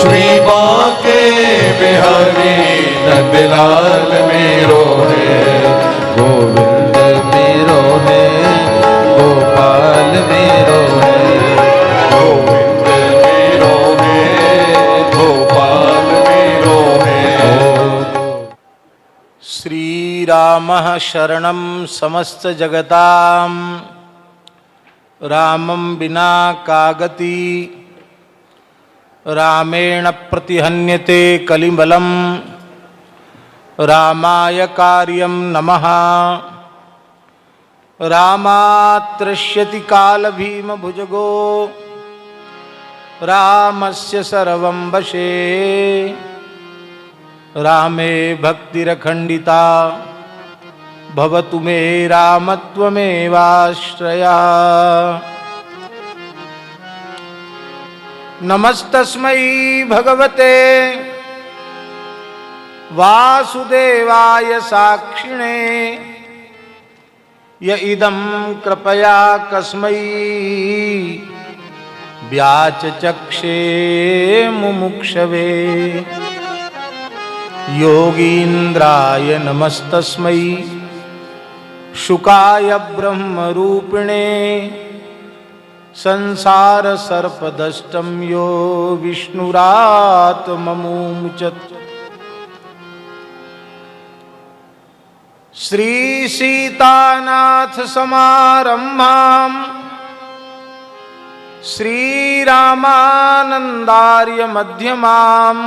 श्री बांके बिहारी नंदलाल मेरो है, गोविंद मेरो है, गोपाल मेरो है, गोविंद मेरो है, गोपाल मेरो है। श्री रामः शरणं समस्त जगतां, रामं विना का गति, रामेण प्रतिहन्यते कलिबलं, रामाय कार्यं नमः। रामात् तृष्यति कालभीमभुजगो, रामस्य सर्वं वशे, रामे भक्तिरखण्डिता, भवतु मे रामत्वमेवाश्रया। नमस्तस्मै भगवते वासुदेवाय साक्षिणे, य इदं कृपया कस्मै व्याचचक्षे मुमुक्षवे। योगीन्द्राय नमस्तस्मै शुकाय ब्रह्मरूपिणे, संसार सर्पदष्टं यो विष्णुरात्ममुञ्चत्। श्री सीतानाथ समारंभां, श्रीरामानन्दार्य मध्यमाम्,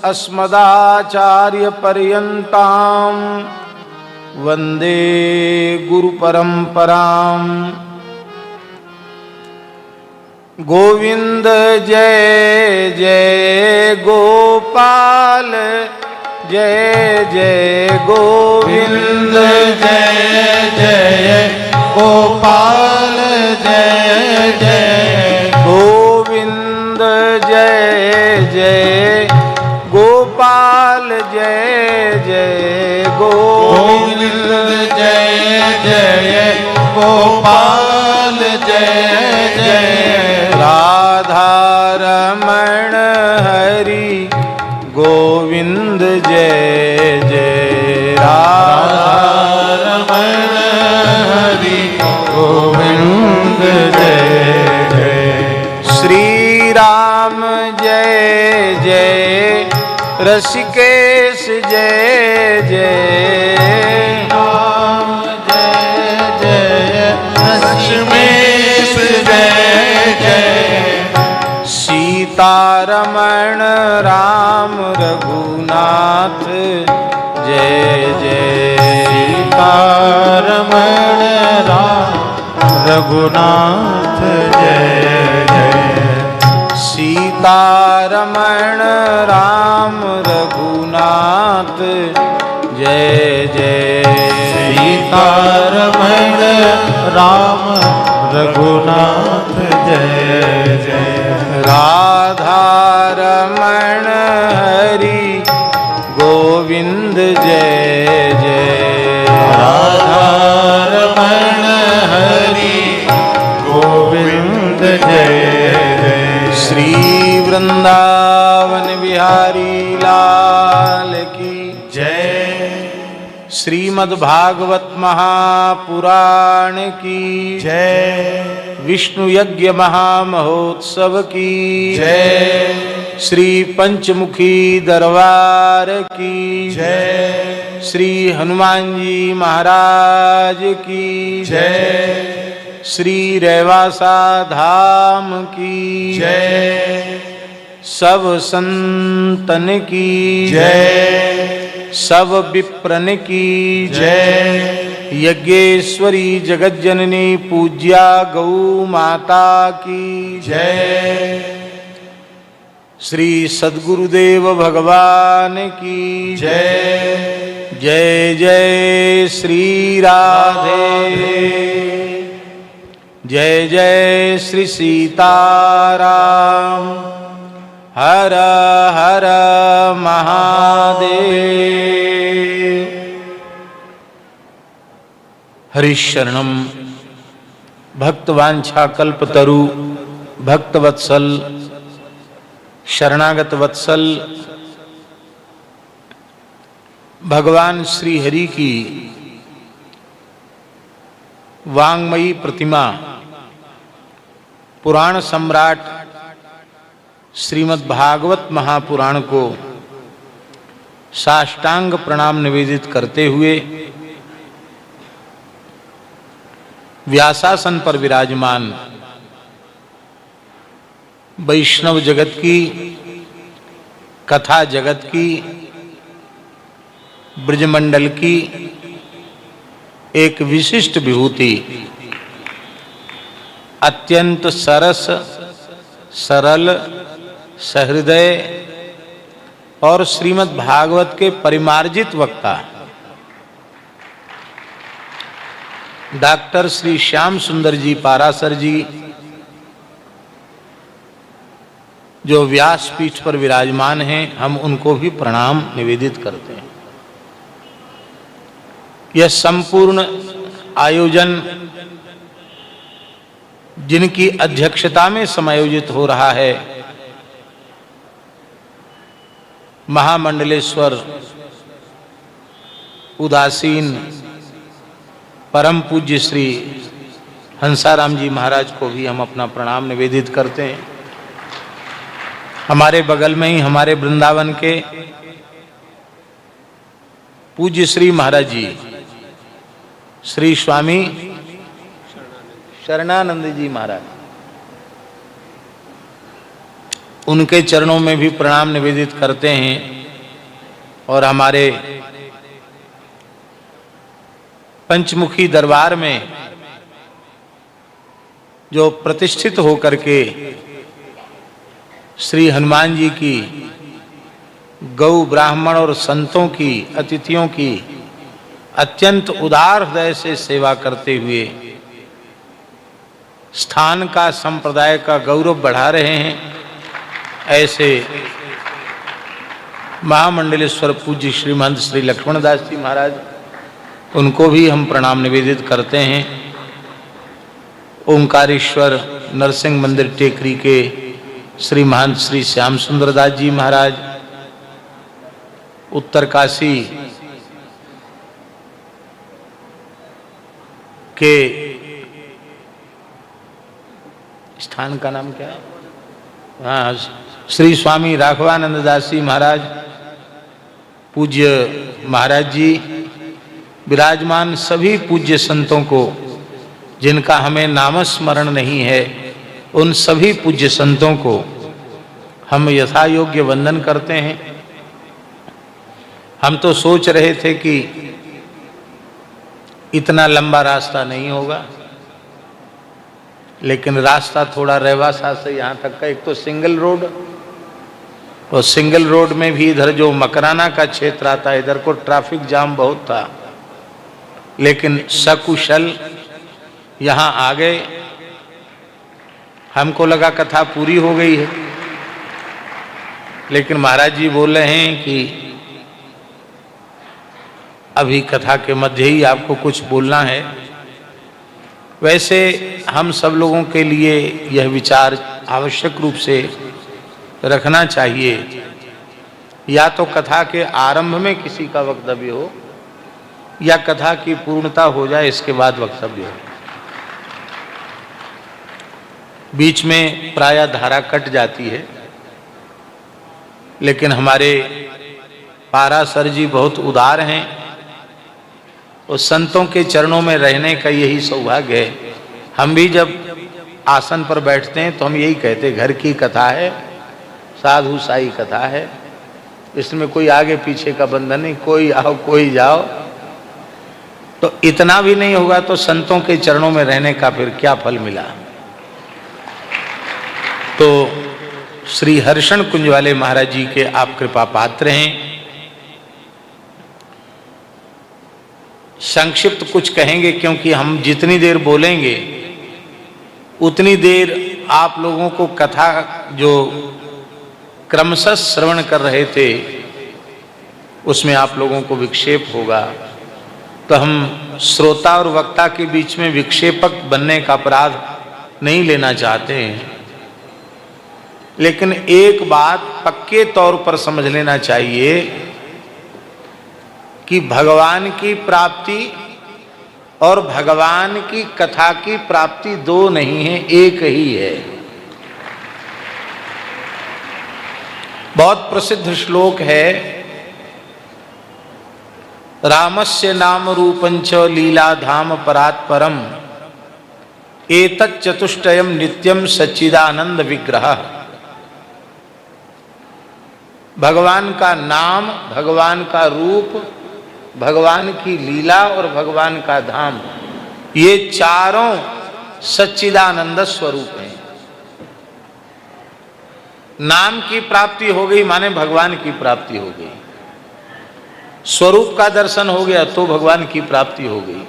अस्मदाचार्य पर्यन्तां वन्दे गुरुपरम्पराम्। गोविंद जय जय गोपाल, जय जय गोविंद, जय जय गोपाल, जय जय गोविंद, जय जय गोपाल, जय जय गोविंद, जय जय गोपाल, जय जय राधा रमण हरि गोविंद, जय जय राधा रमण हरि गोविंद, जय जय श्री राम जय जय ऋषिकेश, जय जय राम, जय जय लक्ष्मीश, जय जय सीतारमण राम रघुनाथ, जय जय सीतारमण राम रघुनाथ, जय जय सीतारमण राम रघुनाथ, जय जय सीतारमण राम रघुनाथ, जय जय राधा रमण हरि गोविंद, जय जय राधा रमण हरि गोविंद, जय जय श्री वृंदावन बिहारी लाल की जय। श्रीमद्भागवत महापुराण की जय। विष्णु यज्ञ महामहोत्सव की जय। श्री पंचमुखी दरबार की जय। श्री हनुमान जी महाराज की जय। श्री रेवासा धाम की जय। सब संतन की जय। सब विप्रन की जय। यज्ञेश्वरी जगज्जननी पूज्या गौ माता की जय। श्री सद्गुरुदेव भगवान की जय। जय जय श्री राधे, जय जय श्री सीताराम, हर हर महादेव। हरिशरणम भक्तवांछा कल्पतरु भक्तवत्सल शरणागत वत्सल भगवान श्री हरि की वांगमयी प्रतिमा पुराण सम्राट श्रीमद् भागवत महापुराण को साष्टांग प्रणाम निवेदित करते हुए व्यासासन पर विराजमान वैष्णव जगत की, कथा जगत की, ब्रजमंडल की एक विशिष्ट विभूति, अत्यंत सरस, सरल, सहृदय और श्रीमद् भागवत के परिमार्जित वक्ता डॉक्टर श्री श्याम सुंदर जी पारासर जी, जो व्यासपीठ पर विराजमान हैं, हम उनको भी प्रणाम निवेदित करते हैं। यह संपूर्ण आयोजन जिनकी अध्यक्षता में समायोजित हो रहा है, महामंडलेश्वर उदासीन परम पूज्य श्री हंसाराम जी महाराज को भी हम अपना प्रणाम निवेदित करते हैं। हमारे बगल में ही हमारे वृंदावन के पूज्य श्री महाराज जी श्री स्वामी शरणानंद जी महाराज, उनके चरणों में भी प्रणाम निवेदित करते हैं। और हमारे पंचमुखी दरबार में जो प्रतिष्ठित होकर के श्री हनुमान जी की गौ ब्राह्मण और संतों की, अतिथियों की अत्यंत उदार हृदय से सेवा करते हुए स्थान का, संप्रदाय का गौरव बढ़ा रहे हैं, ऐसे महामंडलेश्वर पूज्य श्रीमंत श्री लक्ष्मणदास जी महाराज, उनको भी हम प्रणाम निवेदित करते हैं। ओंकारेश्वर नरसिंह मंदिर टेकरी के श्री महंत श्री श्याम सुंदर दास जी महाराज, उत्तरकाशी के स्थान का नाम क्या है? हाँ, श्री स्वामी राघवानंद दास जी महाराज, पूज्य महाराज जी, विराजमान सभी पूज्य संतों को जिनका हमें नामस्मरण नहीं है, उन सभी पूज्य संतों को हम यथा योग्य वंदन करते हैं। हम तो सोच रहे थे कि इतना लंबा रास्ता नहीं होगा, लेकिन रास्ता थोड़ा रेवासा से यहाँ तक का, एक तो सिंगल रोड, और सिंगल रोड में भी इधर जो मकराना का क्षेत्र आता है, इधर को ट्रैफिक जाम बहुत था, लेकिन सकुशल यहाँ आ गए। हमको लगा कथा पूरी हो गई है, लेकिन महाराज जी बोल रहे हैं कि अभी कथा के मध्य ही आपको कुछ बोलना है। वैसे हम सब लोगों के लिए यह विचार आवश्यक रूप से रखना चाहिए, या तो कथा के आरंभ में किसी का वक्तव्य हो, या कथा की पूर्णता हो जाए इसके बाद वक्तव्य हो। बीच में प्रायः धारा कट जाती है, लेकिन हमारे पारासर जी बहुत उदार हैं, और संतों के चरणों में रहने का यही सौभाग्य है। हम भी जब आसन पर बैठते हैं तो हम यही कहते हैं, घर की कथा है, साधु साई कथा है, इसमें कोई आगे पीछे का बंधन नहीं, कोई आओ कोई जाओ। तो इतना भी नहीं होगा तो संतों के चरणों में रहने का फिर क्या फल मिला। तो श्री हर्षण कुंज वाले महाराज जी के आप कृपा पात्र हैं। संक्षिप्त कुछ कहेंगे, क्योंकि हम जितनी देर बोलेंगे उतनी देर आप लोगों को कथा जो क्रमशः श्रवण कर रहे थे उसमें आप लोगों को विक्षेप होगा। तो हम श्रोता और वक्ता के बीच में विक्षेपक बनने का अपराध नहीं लेना चाहते हैं। लेकिन एक बात पक्के तौर पर समझ लेना चाहिए कि भगवान की प्राप्ति और भगवान की कथा की प्राप्ति दो नहीं है, एक ही है। बहुत प्रसिद्ध श्लोक है, रामस्य नाम रूपंच लीला धाम परात् परम एतत् चतुष्टयम नित्यम सच्चिदानंद विग्रह। भगवान का नाम, भगवान का रूप, भगवान की लीला और भगवान का धाम, ये चारों सच्चिदानंद स्वरूप हैं। नाम की प्राप्ति हो गई माने भगवान की प्राप्ति हो गई, स्वरूप का दर्शन हो गया तो भगवान की प्राप्ति हो गई।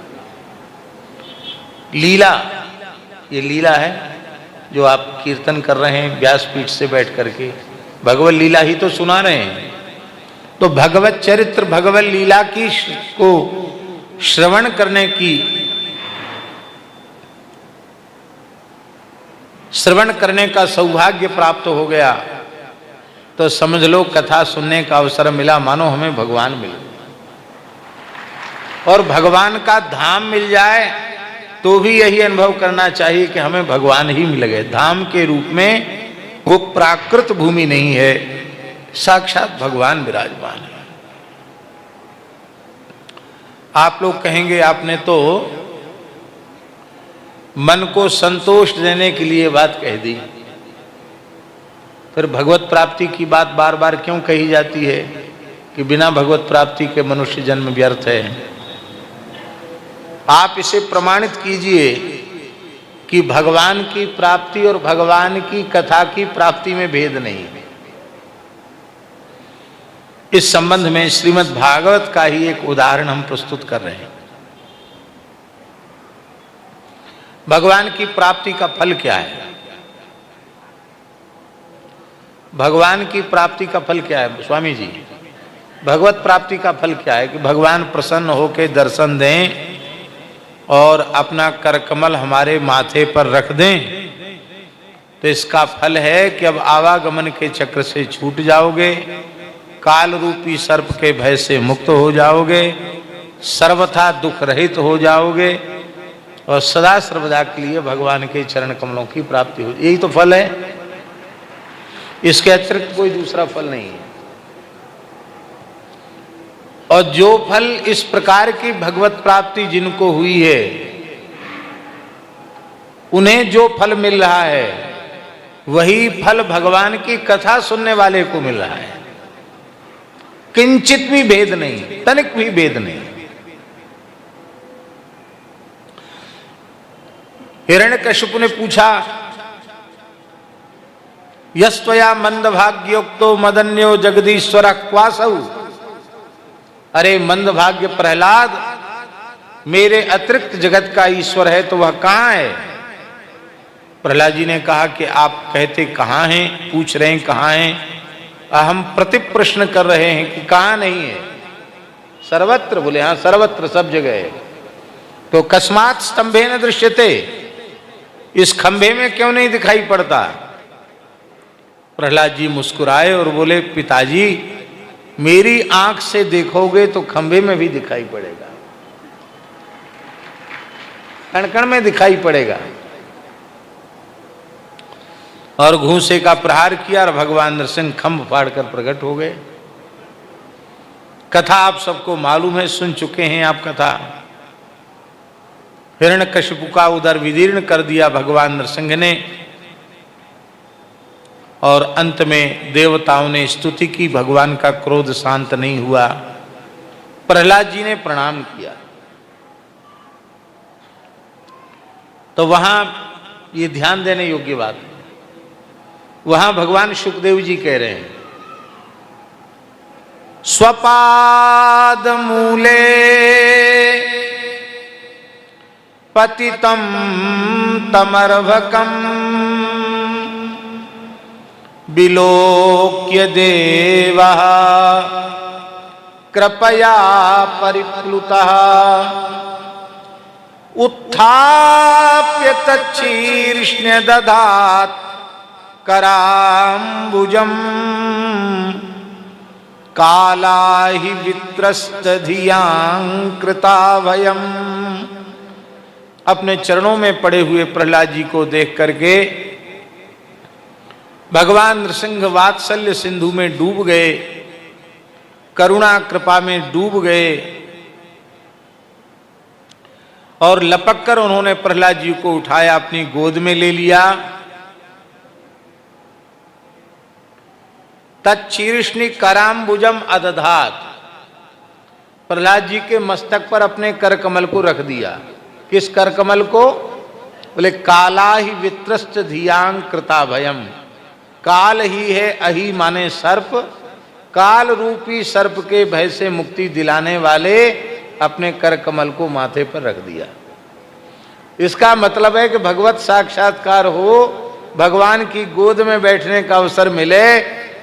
लीला, ये लीला है जो आप कीर्तन कर रहे हैं व्यासपीठ से बैठ करके, भगवत लीला ही तो सुना रहे हैं। तो भगवत चरित्र, भगवत लीला की को श्रवण करने की, श्रवण करने का सौभाग्य प्राप्त हो गया तो समझ लो कथा सुनने का अवसर मिला, मानो हमें भगवान मिल गए। और भगवान का धाम मिल जाए तो भी यही अनुभव करना चाहिए कि हमें भगवान ही मिल गए। धाम के रूप में वो प्राकृत भूमि नहीं है, साक्षात भगवान विराजमान है। आप लोग कहेंगे आपने तो मन को संतोष देने के लिए बात कह दी, फिर भगवत प्राप्ति की बात बार बार क्यों कही जाती है कि बिना भगवत प्राप्ति के मनुष्य जन्म व्यर्थ है। आप इसे प्रमाणित कीजिए कि भगवान की प्राप्ति और भगवान की कथा की प्राप्ति में भेद नहीं है। इस संबंध में श्रीमद् भागवत का ही एक उदाहरण हम प्रस्तुत कर रहे हैं। भगवान की प्राप्ति का फल क्या है? भगवान की प्राप्ति का फल क्या है स्वामी जी? भगवत प्राप्ति का फल क्या है कि भगवान प्रसन्न होकर दर्शन दें और अपना करकमल हमारे माथे पर रख दें, तो इसका फल है कि अब आवागमन के चक्र से छूट जाओगे, काल रूपी सर्प के भय से मुक्त हो जाओगे, सर्वथा दुख रहित हो जाओगे और सदा सर्वदा के लिए भगवान के चरण कमलों की प्राप्ति हो। यही तो फल है, इसके अतिरिक्त कोई दूसरा फल नहीं है। और जो फल इस प्रकार की भगवत प्राप्ति जिनको हुई है, उन्हें जो फल मिल रहा है वही फल भगवान की कथा सुनने वाले को मिल रहा है। किंचित भी भेद नहीं, तनिक भी भेद नहीं। हिरण्यकशिपु ने पूछा, यस्त्वया मंदभाग्योक्तो मदन्यो जगदीश्वर क्वासौ। अरे मंदभाग्य प्रहलाद, मेरे अतिरिक्त जगत का ईश्वर है तो वह कहां है? प्रहलाद जी ने कहा कि आप कहते कहां हैं, पूछ रहे हैं कहां हैं, हम प्रति प्रश्न कर रहे हैं कि कहां नहीं है। सर्वत्र, बोले हाँ सर्वत्र, सब जगह है। तो कस्मात् स्तंभे न दृश्यते, इस खंभे में क्यों नहीं दिखाई पड़ता? प्रहलाद जी मुस्कुराए और बोले, पिताजी मेरी आंख से देखोगे तो खंभे में भी दिखाई पड़ेगा, कण कण में दिखाई पड़ेगा। और घूंसे का प्रहार किया और भगवान नरसिंह खंभ फाड़कर प्रकट हो गए। कथा आप सबको मालूम है, सुन चुके हैं आप कथा। हिरण्यकशिपु का उदर विदीर्ण कर दिया भगवान नरसिंह ने, और अंत में देवताओं ने स्तुति की, भगवान का क्रोध शांत नहीं हुआ। प्रहलाद जी ने प्रणाम किया। तो वहां ये ध्यान देने योग्य बात है, वहां भगवान सुखदेव जी कह रहे हैं, स्वपाद मूले पतितम तमर्भकम विलोक्य देवः कृपया परिप्लुतः उत्थाप्य तच्छीर्ष्ण्य दधात् कराम्बुजम कालाहि वित्रस्त धियां कृताभयम। अपने चरणों में पड़े हुए प्रहलाद जी को देख करके भगवान नृसिंह वात्सल्य सिंधु में डूब गए, करुणा कृपा में डूब गए और लपककर उन्होंने प्रहलाद जी को उठाया, अपनी गोद में ले लिया। तच्छीर्ष्णि कराम्बुजम अदधात, प्रहलाद जी के मस्तक पर अपने कर कमल को रख दिया। किस कर कमल को? बोले काला ही वित्रस्त धियांग कृता भयम। काल ही है, अहि माने सर्प, काल रूपी सर्प के भय से मुक्ति दिलाने वाले अपने कर कमल को माथे पर रख दिया। इसका मतलब है कि भगवत साक्षात्कार हो, भगवान की गोद में बैठने का अवसर मिले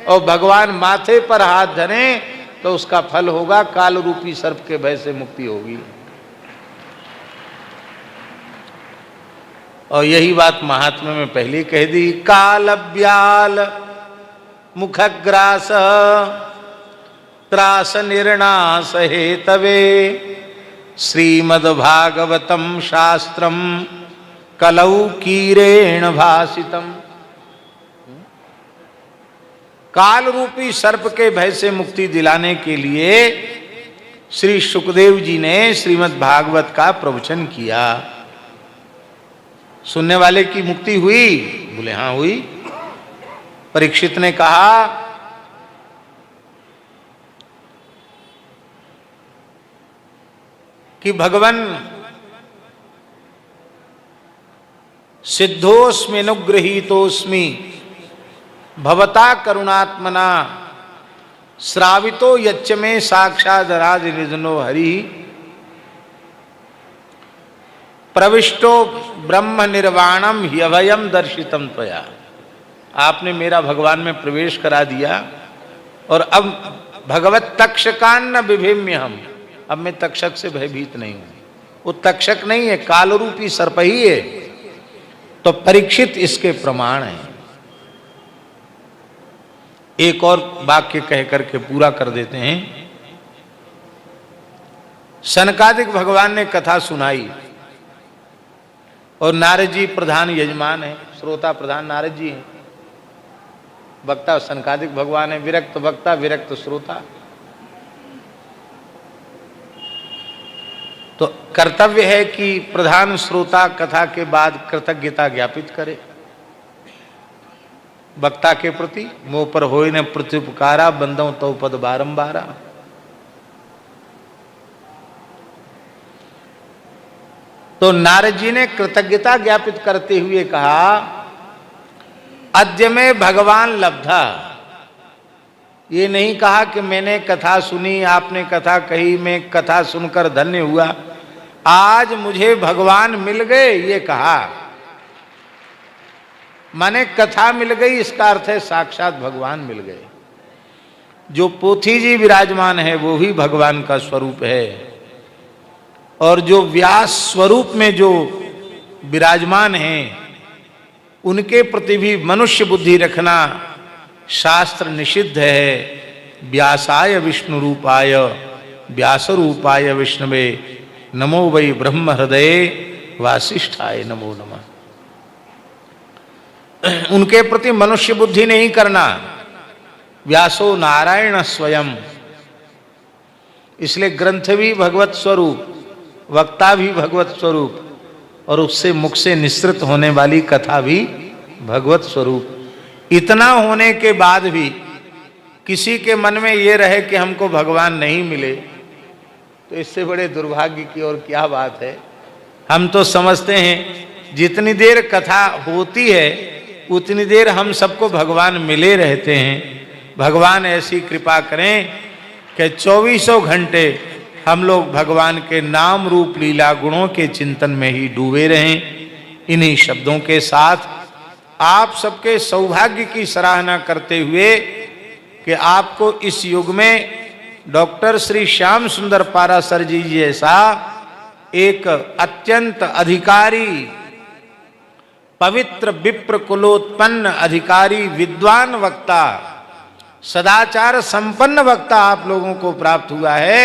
और भगवान माथे पर हाथ धरें तो उसका फल होगा, काल रूपी सर्प के भय से मुक्ति होगी। और यही बात महात्म्य में पहले कह दी। कालव्याल मुखग्रास त्रास निर्णास हेतवे श्रीमद्भागवतम शास्त्रम कलौ कीरेण भासितम। काल रूपी सर्प के भय से मुक्ति दिलाने के लिए श्री सुखदेव जी ने श्रीमद् भागवत का प्रवचन किया। सुनने वाले की मुक्ति हुई? बोले हाँ हुई। परीक्षित ने कहा कि भगवन सिद्धोस्मि अनुगृहीतोस्मि भवता करुणात्मना श्रावितो यच्च में साक्षात् राज निधनो हरि प्रविष्टो ब्रह्म निर्वाणम ह्यभयम दर्शितम त्वया। आपने मेरा भगवान में प्रवेश करा दिया और अब भगवत तक्षकान्न विभिम्य हम, अब मैं तक्षक से भयभीत नहीं हूं। वो तक्षक नहीं है, काल रूपी सर्प ही है। तो परीक्षित इसके प्रमाण है। एक और वाक्य कह करके पूरा कर देते हैं। सनकादिक भगवान ने कथा सुनाई और नारद जी प्रधान यजमान है, श्रोता प्रधान नारद जी हैं। वक्ता सनकादिक भगवान है, विरक्त वक्ता विरक्त श्रोता। तो कर्तव्य है कि प्रधान श्रोता कथा के बाद कृतज्ञता ज्ञापित करे वक्ता के प्रति। मोह पर होय न प्रत्युपकारा बंदों तो पद बारंबारा। तो नारद जी ने कृतज्ञता ज्ञापित करते हुए कहा, अद्य में भगवान लब्धा। ये नहीं कहा कि मैंने कथा सुनी, आपने कथा कही, मैं कथा सुनकर धन्य हुआ, आज मुझे भगवान मिल गए, ये कहा। माने कथा मिल गई, इसका अर्थ है साक्षात भगवान मिल गए। जो पोथी जी विराजमान है वो भी भगवान का स्वरूप है, और जो व्यास स्वरूप में जो विराजमान हैं उनके प्रति भी मनुष्य बुद्धि रखना शास्त्र निषिद्ध है। व्यासाय विष्णु रूपाय व्यास रूपाय विष्णवे नमो वै ब्रह्म हृदये वासिष्ठाय नमो नमः। उनके प्रति मनुष्य बुद्धि नहीं करना। व्यासो नारायण स्वयं, इसलिए ग्रंथ भी भगवत स्वरूप, वक्ता भी भगवत स्वरूप, और उससे मुख से निसृत होने वाली कथा भी भगवत स्वरूप। इतना होने के बाद भी किसी के मन में ये रहे कि हमको भगवान नहीं मिले, तो इससे बड़े दुर्भाग्य की और क्या बात है। हम तो समझते हैं जितनी देर कथा होती है उतनी देर हम सबको भगवान मिले रहते हैं। भगवान ऐसी कृपा करें कि 24 घंटे हम लोग भगवान के नाम रूप लीला गुणों के चिंतन में ही डूबे रहें। इन्हीं शब्दों के साथ आप सबके सौभाग्य की सराहना करते हुए कि आपको इस युग में डॉक्टर श्री श्याम सुंदर पाराशर जी जैसा एक अत्यंत अधिकारी पवित्र विप्र कुलोत्पन्न अधिकारी विद्वान वक्ता, सदाचार संपन्न वक्ता आप लोगों को प्राप्त हुआ है।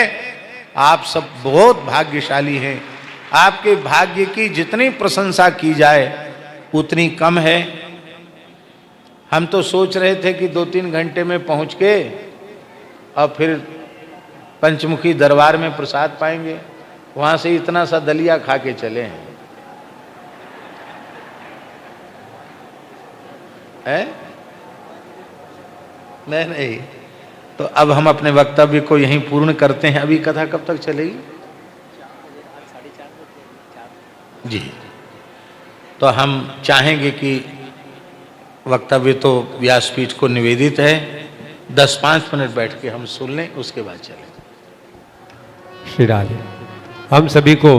आप सब बहुत भाग्यशाली हैं। आपके भाग्य की जितनी प्रशंसा की जाए उतनी कम है। हम तो सोच रहे थे कि 2-3 घंटे में पहुंच के और फिर पंचमुखी दरबार में प्रसाद पाएंगे, वहां से इतना सा दलिया खा के चले हैं। नहीं, तो अब हम अपने वक्तव्य को यहीं पूर्ण करते हैं। अभी कथा कब तक चलेगी? जी, तो हम चाहेंगे कि वक्तव्य तो व्यासपीठ को निवेदित है, 10-5 मिनट बैठ के हम सुन लें, उसके बाद चलें। श्री राधे। हम सभी को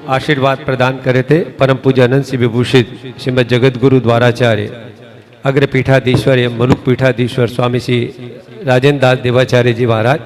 आशीर्वाद प्रदान करे थे परम पूज्य अनंत श्री विभूषित श्रीमद जगत गुरु द्वाराचार्य अग्र पीठाधीश्वर एवं मनुक पीठाधीश्वर स्वामी श्री राजेंद्र दास देवाचार्य जी महाराज